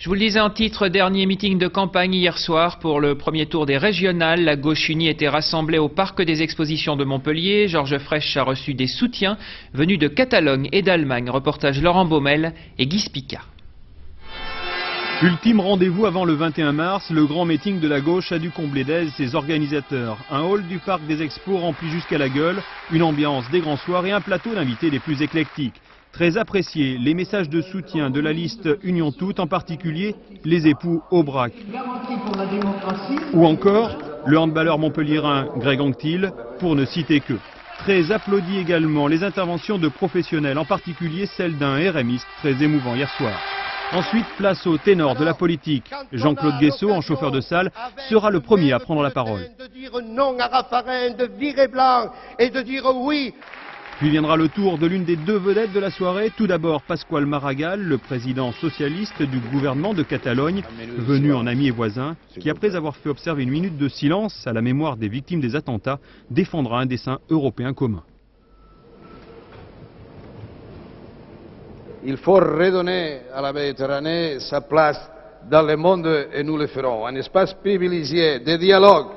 Je vous le disais en titre, dernier meeting de campagne hier soir pour le premier tour des régionales. La gauche unie était rassemblée au Parc des Expositions de Montpellier. Georges Frêche a reçu des soutiens venus de Catalogne et d'Allemagne. Reportage Laurent Baumel et Guy Spica. Ultime rendez-vous avant le 21 mars, le grand meeting de la gauche a dû combler d'aise ses organisateurs. Un hall du Parc des Expos rempli jusqu'à la gueule, une ambiance des grands soirs et un plateau d'invités des plus éclectiques. Très appréciés, les messages de soutien de la liste Union Toute, en particulier les époux Aubrac. Ou encore le handballeur montpelliérain Greg Anctil, pour ne citer que. Très applaudi également les interventions de professionnels, en particulier celle d'un RMiste très émouvant hier soir. Ensuite, place au ténor de la politique. Jean-Claude Guessot, en chauffeur de salle, sera le premier à prendre la parole. De dire non à Raffarin, de virer blanc et de dire oui. Puis viendra le tour de l'une des deux vedettes de la soirée. Tout d'abord, Pasqual Maragall, le président socialiste du gouvernement de Catalogne, venu en ami et voisin, qui après avoir fait observer une minute de silence à la mémoire des victimes des attentats, défendra un dessein européen commun. Il faut redonner à la Méditerranée sa place dans le monde et nous le ferons. Un espace privilégié de dialogue,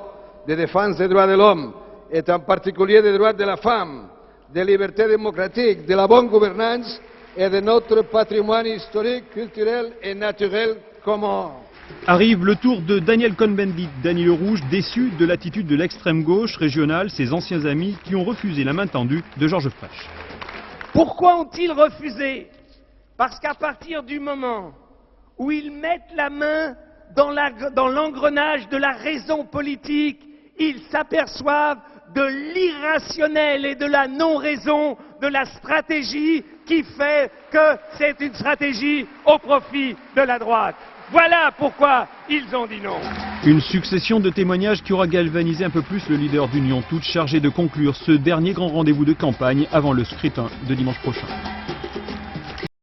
de défense des droits de l'homme et en particulier des droits de la femme, des libertés démocratiques, de la bonne gouvernance et de notre patrimoine historique, culturel et naturel commun. Arrive le tour de Daniel Cohn-Bendit, Dany Le Rouge, déçu de l'attitude de l'extrême gauche régionale, ses anciens amis qui ont refusé la main tendue de Georges Frêche. Pourquoi ont-ils refusé? Parce qu'à partir du moment où ils mettent la main dans l'engrenage de la raison politique, ils s'aperçoivent de l'irrationnel et de la non-raison de la stratégie qui fait que c'est une stratégie au profit de la droite. Voilà pourquoi ils ont dit non. Une succession de témoignages qui aura galvanisé un peu plus le leader d'Union Toute, chargé de conclure ce dernier grand rendez-vous de campagne avant le scrutin de dimanche prochain.